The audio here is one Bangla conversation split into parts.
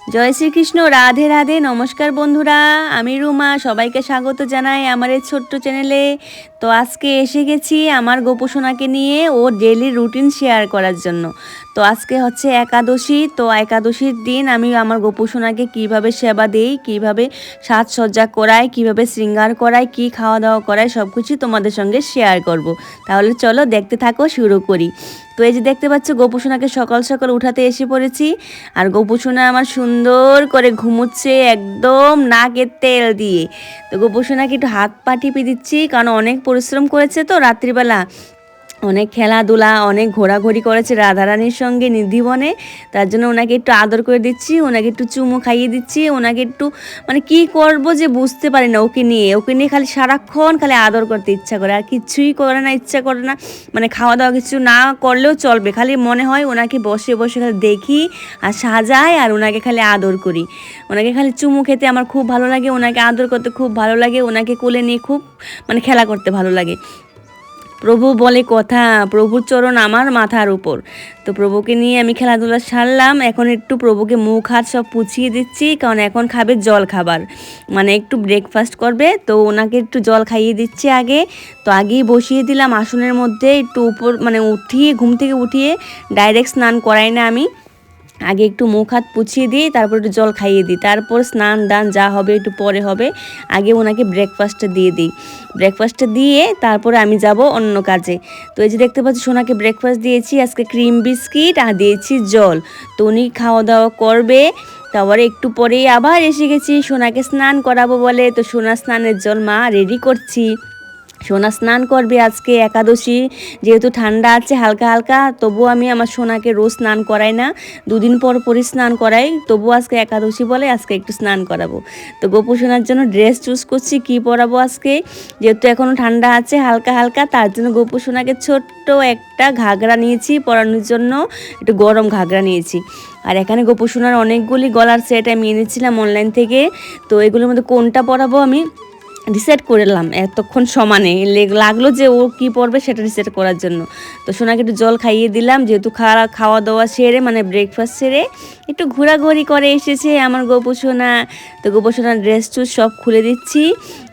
জয় শ্রীকৃষ্ণ, রাধে রাধে। নমস্কার বন্ধুরা, আমি রুমা, সবাইকে স্বাগত জানাই আমার এই ছোট্ট চ্যানেলে। তো আজকে এসে গেছি আমার গোপুসোনাকে নিয়ে ও ডেইলি রুটিন শেয়ার করার জন্য। তো আজকে হচ্ছে একাদশী। তো একাদশীর দিন আমি আমার গোপুসোনাকে কিভাবে সেবা দেই, কিভাবে সাজসজ্জা করাই, কিভাবে শৃঙ্গার করাই, কি খাওয়া দাওয়া করাই, সব কিছু তোমাদের সঙ্গে শেয়ার করব। তাহলে চলো দেখতে থাকো, শুরু করি। তো এই যে দেখতে পাচ্ছ গোপুসোনাকে সকাল সকাল উঠাতে এসে পড়েছি। আর গোপুসোনা আমার সুন্দর করে ঘুমোচ্ছে একদম নাকের তেল দিয়ে। তো গোপুসোনাকে একটু হাত পা টিপে দিচ্ছি, কারণ অনেক পরিশ্রম করেছে তো রাত্রিবেলা, অনেক খেলাধুলা, অনেক ঘোরাঘুরি করেছে রাধারানীর সঙ্গে নিধিবনে। তার জন্য ওনাকে একটু আদর করে দিচ্ছি, ওনাকে একটু চুমু খাইয়ে দিচ্ছি, ওনাকে একটু মানে কি করব যে বুঝতে পারি না। ওকে নিয়ে খালি সারাক্ষণ খালি আদর করতে ইচ্ছা করে, আর কিছুই করে না, ইচ্ছা করে না। মানে খাওয়া দাওয়া কিছু না করলেও চলবে, খালি মনে হয় ওনাকে বসে বসে খালি দেখি আর সাজাই আর ওনাকে খালি আদর করি। ওনাকে খালি চুমু খেতে আমার খুব ভালো লাগে, ওনাকে আদর করতে খুব ভালো লাগে, ওনাকে কোলে নিয়ে খুব মানে খেলা করতে ভালো লাগে। প্রভু বলে কথা, প্রভুর চরণ আমার মাথার উপর। তো প্রভুকে নিয়ে আমি খেলাধুলা সারলাম। এখন একটু প্রভুকে মুখ হাত সব পুছিয়ে দিচ্ছি, কারণ এখন খাবে জল খাবার, মানে একটু ব্রেকফাস্ট করবে। তো ওনাকে একটু জল খাইয়ে দিচ্ছি আগে। তো আগেই বসিয়ে দিলাম আসনের মধ্যে, একটু উপর মানে উঠিয়ে, ঘুম থেকে উঠিয়ে ডাইরেক্ট স্নান করাই না আমি, আগে একটু মুখ হাত পুছিয়ে দিই, তারপর একটু জল খাইয়ে দিই, তারপর স্নান দান যা হবে একটু পরে হবে। আগে ওনাকে ব্রেকফাস্টটা দিয়ে দিই, ব্রেকফাস্টটা দিয়ে তারপরে আমি যাব অন্য কাজে। তো এই যে দেখতে পাচ্ছি সোনাকে ব্রেকফাস্ট দিয়েছি, আজকে ক্রিম বিস্কিট আর দিয়েছি জল। তো উনি খাওয়া দাওয়া করবে। তারপরে একটু পরেই আবার এসে গেছি সোনাকে স্নান করাবো বলে। তো সোনা স্নানের জল মা রেডি করছি। সোনা স্নান করবে আজকে একাদশী, যেহেতু ঠান্ডা আছে হালকা হালকা, তবুও আমি আমার সোনাকে রোজ স্নান করাই না, দুদিন পর পরই স্নান করাই। তবু আজকে একাদশী বলে আজকে একটু স্নান করাবো। তো গোপু সোনার জন্য ড্রেস চুজ করছি, কি পরাবো আজকে, যেহেতু এখনও ঠান্ডা আছে হালকা হালকা, তার জন্য গোপু সোনাকে ছোট্ট একটা ঘাগরা নিয়েছি পরানোর জন্য, একটু গরম ঘাগরা নিয়েছি। আর এখানে গোপু সোনার অনেকগুলি গলার সেট আমি এনেছিলাম অনলাইন থেকে। তো এগুলোর মধ্যে কোনটা পরাবো আমি ডিসাইড করলাম এতক্ষণ সমানে লাগলো যে ও কি পড়বে সেটা ডিসাইড করার জন্য। তো সোনাকে একটু জল খাইয়ে দিলাম, যেহেতু খাওয়া দাওয়া সেরে মানে ব্রেকফাস্ট সেরে একটু ঘোরাঘুরি করে এসেছে আমার গোপু সোনা। তো গোপু সোনার ড্রেস টুস সব খুলে দিচ্ছি,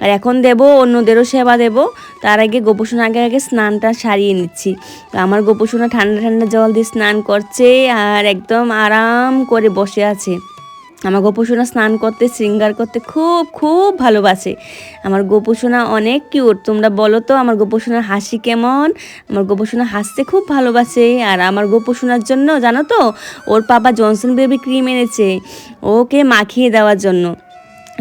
আর এখন দেবো অন্যদেরও সেবা দেবো। তার আগে গোপু সোনা আগে স্নানটা সারিয়ে নিচ্ছি। তো আমার গোপু সোনা ঠান্ডা ঠান্ডা জল দিয়ে স্নান করছে আর একদম আরাম করে বসে আছে। আমার গোপুসোনা স্নান করতে, শৃঙ্গার করতে খুব খুব ভালোবাসে। আমার গোপুসোনা অনেক কিউট। তোমরা বলো তো আমার গোপুসোনার হাসি কেমন? আমার গোপুসোনা হাসতে খুব ভালোবাসে। আর আমার গোপুসোনার জন্য জানো তো, ওর পাপা জনসন বেবি ক্রিম এনেছে ওকে মাখিয়ে দেওয়ার জন্য।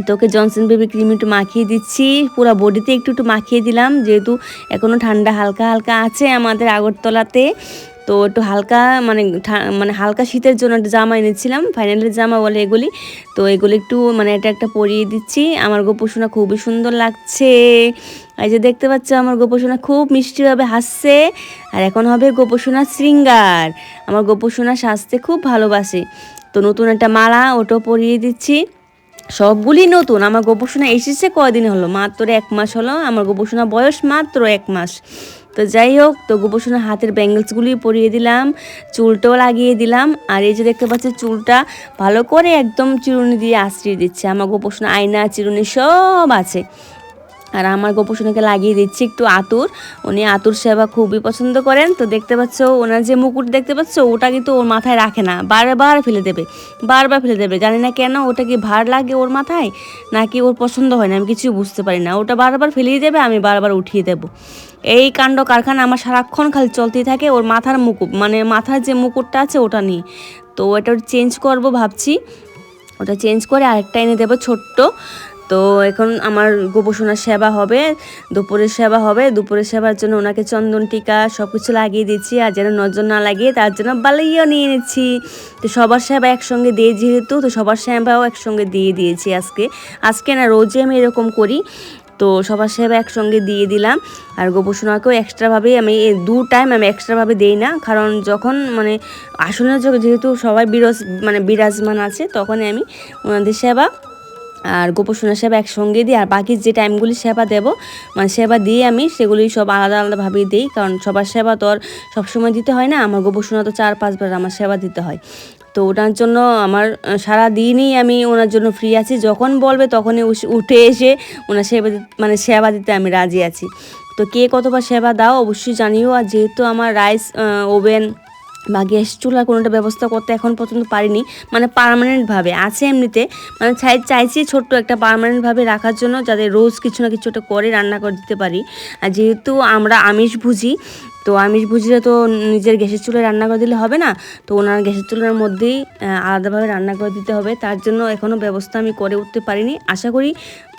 তো ওকে জনসন বেবি ক্রিম একটু মাখিয়ে দিচ্ছি, পুরো বডিতে একটু একটু মাখিয়ে দিলাম, যেহেতু এখনও ঠান্ডা হালকা হালকা আছে আমাদের আগরতলাতে। তো একটু হালকা মানে হালকা শীতের জন্য একটা জামা এনেছিলাম, ফাইনালের জামা বলে এগুলি। তো এগুলি একটু মানে এটা একটা পরিয়ে দিচ্ছি। আমার গোপুসোনা খুবই সুন্দর লাগছে। এই যে দেখতে পাচ্ছ আমার গোপুসোনা খুব মিষ্টিভাবে হাসছে। আর এখন হবে গোপুসোনা শৃঙ্গার। আমার গোপুসোনা সাজতে খুব ভালোবাসে। তো নতুন একটা মালা ওটাও পরিয়ে দিচ্ছি। সবগুলি নতুন। আমার গোপুসোনা এসেছে কয়দিন হলো, মাত্র 1 মাস হলো। আমার গোপুসোনা বয়স মাত্র 1 মাস। তো যাই হোক, তো গোপুসোনার হাতের ব্যাঙ্গেলসগুলি পরিয়ে দিলাম, চুলটাও লাগিয়ে দিলাম। আর এই যে দেখতে পাচ্ছি চুলটা ভালো করে একদম চিরুনি দিয়ে আঁচড়িয়ে দিচ্ছে। আমার গোপুসোনা আয়না চিরুনি সব আছে। আর আমার গোপুসোনাকে লাগিয়ে দিচ্ছি একটু আতর। উনি আতর সেবা খুবই পছন্দ করেন। তো দেখতে পাচ্ছ ওনার যে মুকুট দেখতে পাচ্ছ, ওটা কিন্তু ওর মাথায় রাখে না, বারবার ফেলে দেবে, বারবার ফেলে দেবে। জানি না কেন, ওটা কি ভার লাগে ওর মাথায় নাকি ওর পছন্দ হয় না, আমি কিছুই বুঝতে পারি না। ওটা বারবার ফেলিয়ে দেবে, আমি বারবার উঠিয়ে দেব। এই কাণ্ড কারখানা আমার সারাক্ষণ খালি চলতেই থাকে। ওর মাথার মুকুট মানে মাথার যে মুকুটটা আছে ওটা নিয়ে। তো ওটা চেঞ্জ করব ভাবছি, ওটা চেঞ্জ করে আরেকটা এনে দেবো ছোট্ট। তো এখন আমার গোপুসোনার সেবা হবে, দুপুরের সেবা হবে। দুপুরের সেবার জন্য ওনাকে চন্দন টিকা সব কিছু লাগিয়ে দিচ্ছি, আর যেন নজর না লাগিয়ে তার জন্য বালাইও নিয়ে নিচ্ছি। তো সবার সেবা একসঙ্গে দিয়ে, যেহেতু তো সবার সেবাও একসঙ্গে দিয়ে দিয়েছি আজকে না, রোজই আমি এরকম করি। তো সবার সেবা একসঙ্গে দিয়ে দিলাম। আর গোপুসোনাকেও এক্সট্রাভাবে আমি 2 টাইম আমি এক্সট্রাভাবে দিই না, কারণ যখন মানে আসনের যেহেতু সবাই বিরাজমান আছে, তখনই আমি ওনাদের সেবা আর গোপুসোনার সেবা একসঙ্গে দিই। আর বাকি যে টাইমগুলি সেবা দেবো মানে সেবা দিয়ে আমি সেগুলি সব আলাদা আলাদাভাবেই দিই, কারণ সবার সেবা তো আর সবসময় দিতে হয় না। আমার গোপুসোনা তো 4-5 বার আমার সেবা দিতে হয়। তো তো ওটার জন্য আমার সারা দিনই আমি ওনার জন্য ফ্রি আছি, যখন বলবে তখনই উঠে এসে ওনার সেবা দিতে আমি রাজি আছি। তো কে কতবার সেবা দাও অবশ্যই জানিও। আর যেহেতু আমার রাইস ওভেন বা গ্যাস চুলার কোনোটা ব্যবস্থা করতে এখন পর্যন্ত পারিনি, মানে পার্মানেন্টভাবে আছে এমনিতে, মানে চাইছি ছোট্ট একটা পার্মানেন্টভাবে রাখার জন্য, যাতে রোজ কিছু না কিছু একটা করে রান্না করে দিতে পারি। আর যেহেতু আমরা আমিষ ভুজি, তো আমিষ ভুজিরা তো নিজের গ্যাসের চুলায় রান্না করে দিলে হবে না, তো ওনার গ্যাসের চুলার মধ্যেই আলাদাভাবে রান্না করে দিতে হবে। তার জন্য এখনও ব্যবস্থা আমি করে উঠতে পারিনি, আশা করি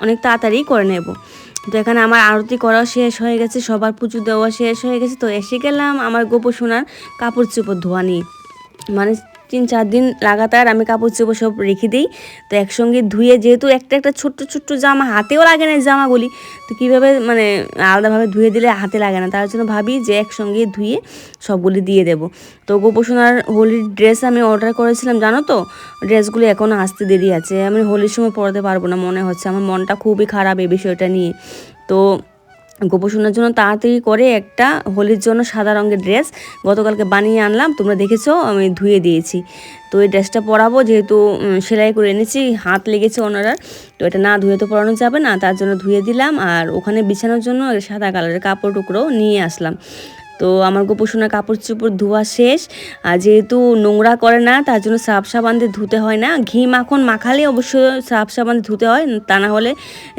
অনেক তাড়াতাড়ি করে নেব। তো এখানে আমার আরতি করাও শেষ হয়ে গেছে, সবার পুজো দেওয়া শেষ হয়ে গেছে। তো এসে গেলাম আমার গোপোষণার কাপড় চোপড় ধোয়া নিয়ে, মানে 3-4 দিন লাগাতার আমি কাপড় চোপড় সব রেখে দিই। তো একসঙ্গে ধুয়ে, যেহেতু একটা ছোট্ট ছোট্ট জামা, হাতেও লাগে না জামাগুলি, তো কীভাবে মানে আলাদাভাবে ধুয়ে দিলে হাতে লাগে না, তার জন্য ভাবি যে একসঙ্গে ধুয়ে সবগুলি দিয়ে দেবো। তো গোপোষণার হোলির ড্রেস আমি অর্ডার করেছিলাম, জানো তো ড্রেসগুলি এখনও আসতে দেরি আছে, আমি হোলির সময় পরতে পারবো না মনে হচ্ছে, আমার মনটা খুবই খারাপ এই বিষয়টা নিয়ে। তো গোপোষণার জন্য তাড়াতাড়ি করে একটা হোলির জন্য সাদা রঙের ড্রেস গতকালকে বানিয়ে আনলাম, তোমরা দেখেছো আমি ধুয়ে দিয়েছি। তো এই ড্রেসটা পরাবো, যেহেতু সেলাই করে এনেছি, হাত লেগেছে ওনারা, তো এটা না ধুয়ে তো পরানো যাবে না, তার জন্য ধুয়ে দিলাম। আর ওখানে বিছানোর জন্য সাদা কালারের কাপড় টুকরো নিয়ে আসলাম। তো আমার গোপোষণার কাপড় চোপড় ধোয়া শেষ। আর যেহেতু নোংরা করে না, তার জন্য সার্ফ সাবান দিয়ে ধুতে হয় না, ঘি মাখন মাখালে অবশ্য সার্ফ সাবান দিয়ে ধুতে হয়, তা না হলে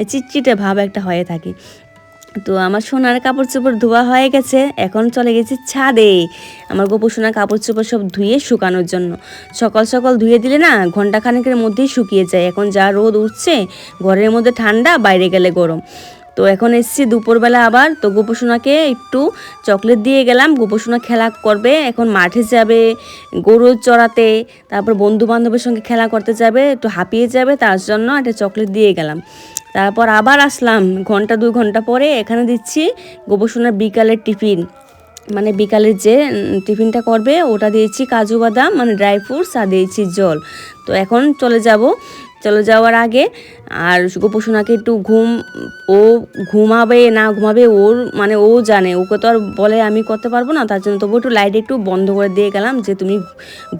চিটচিটে ভাব একটা হয়ে থাকে। তো আমার সোনার কাপড় চোপড় ধোয়া হয়ে গেছে, এখন চলে গেছি ছাদে আমার গোপোষণার কাপড় চোপড় সব ধুয়ে শুকানোর জন্য। সকাল সকাল ধুয়ে দিলে না ঘন্টাখানেকের মধ্যেই শুকিয়ে যায়, এখন যা রোদ উঠছে, ঘরের মধ্যে ঠান্ডা, বাইরে গেলে গরম। তো এখন এসছি দুপুরবেলা আবার, তো গোপোষণাকে একটু চকলেট দিয়ে গেলাম, গোপোষণা খেলা করবে, এখন মাঠে যাবে গরু চড়াতে, তারপর বন্ধু বান্ধবের সঙ্গে খেলা করতে যাবে, একটু হাঁপিয়ে যাবে, তার জন্য একটা চকলেট দিয়ে গেলাম। তারপর আবার আসলাম 1-2 ঘন্টা পরে, এখানে দিচ্ছি গোপোষণার বিকালের টিফিন, মানে বিকালের যে টিফিনটা করবে ওটা দিয়েছি কাজু বাদাম, মানে ড্রাই ফ্রুটস, আর দিয়েছি জল। তো এখন চলে যাওয়ার আগে আর গোপোষণাকে একটু ও ঘুমাবে না ঘুমাবে ওর মানে ও জানে, ওকে তো আর বলে আমি করতে পারবো না, তার জন্য তবু একটু লাইট একটু বন্ধ করে দিয়ে গেলাম, যে তুমি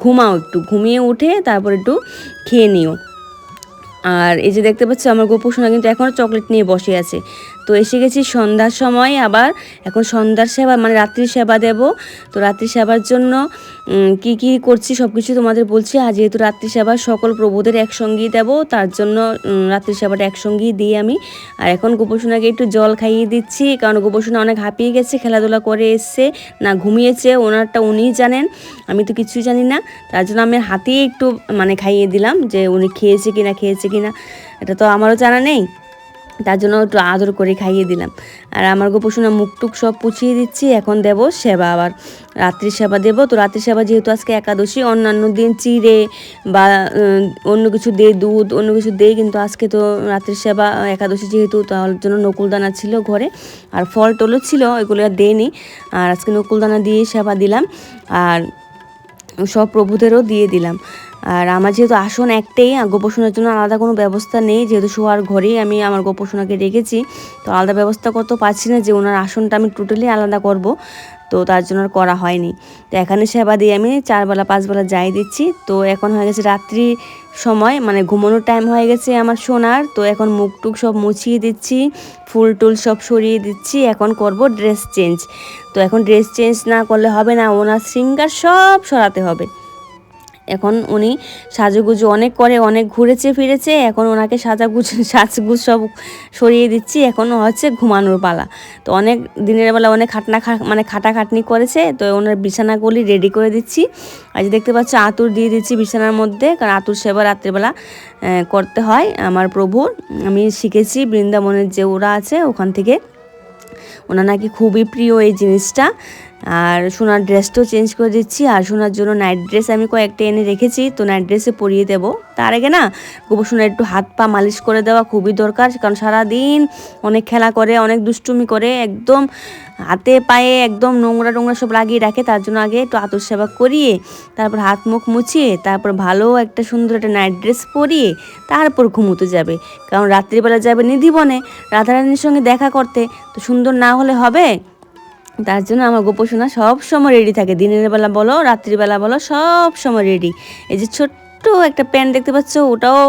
ঘুমাও, একটু ঘুমিয়ে উঠে তারপর একটু খেয়ে নিও। আর এই যে দেখতে পাচ্ছ আমার গোপোষণা কিন্তু এখনও চকলেট নিয়ে বসে আছে। তো এসে গেছি সন্ধ্যার সময়, আবার এখন সন্ধ্যার সেবা মানে রাত্রির সেবা দেব। তো রাত্রির সেবার জন্য কি কি করছি সব কিছু তোমাদের বলছি। আর যেহেতু রাত্রি সেবা সকল প্রভুদের একসঙ্গেই দেব, তার জন্য রাত্রি সেবাটা একসঙ্গেই দিই আমি। আর এখন গোপোষণাকে একটু জল খাইয়ে দিচ্ছি, কারণ গোপোষণা অনেক হাঁপিয়ে গেছে, খেলাধুলা করে এসছে, না ঘুমিয়েছে ওনারটা উনিই জানেন, আমি তো কিছুই জানি না। তার জন্য আমি হাতেই একটু মানে খাইয়ে দিলাম, যে উনি খেয়েছে কিনা এটা তো আমারও জানা নেই, তার জন্য একটু আদর করে খাইয়ে দিলাম। আর আমার গোপোষণা মুখ টুক সব পুছিয়ে দিচ্ছি, এখন দেব সেবা, আবার রাত্রি সেবা দেব। তো রাত্রি সেবা যেহেতু আজকে একাদশী, অন্যান্য দিন চিড়ে বা অন্য কিছু দেই, দুধ অন্য কিছু দেই, কিন্তু আজকে তো রাত্রি সেবা একাদশী যেহেতু, তার জন্য নকুলদানা ছিল ঘরে, আর ফল টলও ছিল, এগুলো আর দেয়নি। আর আজকে নকুলদানা দিয়ে সেবা দিলাম, আর সব প্রভুদেরও দিয়ে দিলাম। আর আমার যেহেতু আসন একটাই, গোপোষণার জন্য আলাদা কোনো ব্যবস্থা নেই, যেহেতু শোয়ার ঘরেই আমি আমার গোপোষণাকে রেখেছি, তো আলাদা ব্যবস্থা করতে পারছি না যে ওনার আসনটা আমি টোটালি আলাদা করব, তো তার জন্য আর করা হয়নি। তো এখানে সেবা দিয়ে আমি 4 বেলা 5 বেলা যাই দিচ্ছি। তো এখন হয়ে গেছে রাত্রি সময়, মানে ঘুমানোর টাইম হয়ে গেছে আমার সোনার। তো এখন মুখ টুক সব মুছিয়ে দিচ্ছি, ফুল টুল সব সরিয়ে দিচ্ছি, এখন করব ড্রেস চেঞ্জ। তো এখন ড্রেস চেঞ্জ না করলে হবে না, ওনার শৃঙ্গার সব সরাতে হবে। এখন উনি সাজুগুজু অনেক করে, অনেক ঘুরেছে ফিরেছে, এখন ওনাকে সাজগুজ সব সরিয়ে দিচ্ছি, এখন হচ্ছে ঘুমানোর পালা। তো অনেক দিনের বেলা অনেক খাটাখাটনি করেছে, তো ওনার বিছানাগুলি রেডি করে দিচ্ছি। আর যে দেখতে পাচ্ছ আতুর দিয়ে দিচ্ছি বিছানার মধ্যে, কারণ আতুর সেবা রাত্রিবেলা করতে হয় আমার প্রভুর, আমি শিখেছি বৃন্দাবনের যে ওরা আছে ওখান থেকে, ওনার নাকি খুবই প্রিয় এই জিনিসটা। আর সোনার ড্রেসটাও চেঞ্জ করে দিচ্ছি, আর সোনার জন্য নাইট ড্রেস আমি কয়েকটা এনে রেখেছি, তো নাইট ড্রেসে পরিয়ে দেবো। তার আগে না গোপোষণার একটু হাত পা মালিশ করে দেওয়া খুবই দরকার, কারণ সারাদিন অনেক খেলা করে, অনেক দুষ্টুমি করে, একদম হাতে পায়ে একদম নোংরা সব লাগিয়ে রাখে, তার জন্য আগে একটু আতর সেবা করিয়ে, তারপর হাত মুখ মুছিয়ে, তারপর ভালো একটা সুন্দর একটা নাইট ড্রেস পরিয়ে তারপর ঘুমোতে যাবে, কারণ রাত্রিবেলা যাবে নিধিবনে রাধারানীর সঙ্গে দেখা করতে, তো সুন্দর না হলে হবে? তার জন্য আমার গোপোষণা সব সময় রেডি থাকে, দিনের বেলা বলো রাত্রিবেলা বলো সব সময় রেডি। এই যে ছোট্ট একটা প্যান্ট দেখতে পাচ্ছ, ওটাও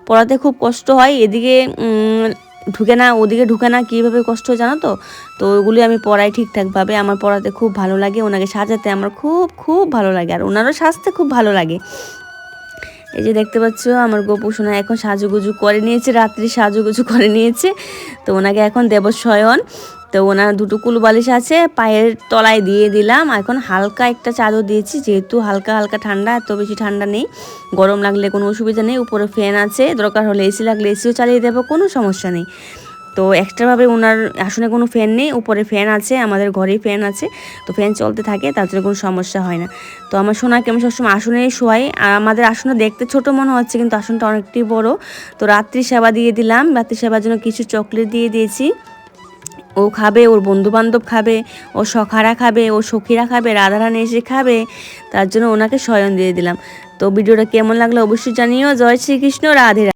পরাতে খুব কষ্ট হয়, এদিকে ঢুকে না ওদিকে ঢুকে না, কীভাবে কষ্ট হয় জানো তো। তো ওগুলি আমি পরাই ঠিকঠাকভাবে, আমার পরাতে খুব ভালো লাগে, ওনাকে সাজাতে আমার খুব খুব ভালো লাগে, আর ওনারও সাজতে খুব ভালো লাগে। এই যে দেখতে পাচ্ছ আমার গোপোষণা এখন সাজুগুজু করে নিয়েছে, রাত্রি সাজুগুজু করে নিয়েছে। তো ওনাকে এখন দেব শয়ন। তো ওনার দুটো কুল বালিশ আছে, পায়ের তলায় দিয়ে দিলাম। এখন হালকা একটা চাদর দিয়েছি, যেহেতু হালকা হালকা ঠান্ডা, এত বেশি ঠান্ডা নেই, গরম লাগলে কোনো অসুবিধা নেই। উপরে ফ্যান আছে, দরকার হলে এসি লাগলে এসিও চালিয়ে দেবো, কোনো সমস্যা নেই। তো এক্সট্রাভাবে ওনার আসনে কোনো ফ্যান নেই, উপরে ফ্যান আছে, আমাদের ঘরেই ফ্যান আছে, তো ফ্যান চলতে থাকে, তার জন্য কোনো সমস্যা হয় না। তো আমার সোনাকে আমি সবসময় আসনেই শোয়াই, আর আমাদের আসনে দেখতে ছোটো মনে হচ্ছে, কিন্তু আসনটা অনেকটাই বড়। তো রাত্রি সেবা দিয়ে দিলাম, রাত্রি সেবার জন্য কিছু চকলেট দিয়ে দিয়েছি। ও খাবে, ওর বন্ধুবান্ধব খাবে, ওর সখারা খাবে, ওর সখীরা খাবে, রাধারানী এসে খাবে, তার জন্য ওনাকে শয়ন দিয়ে দিলাম। তো ভিডিওটা কেমন লাগলো অবশ্যই জানিও। জয় শ্রীকৃষ্ণ, রাধে রাধে।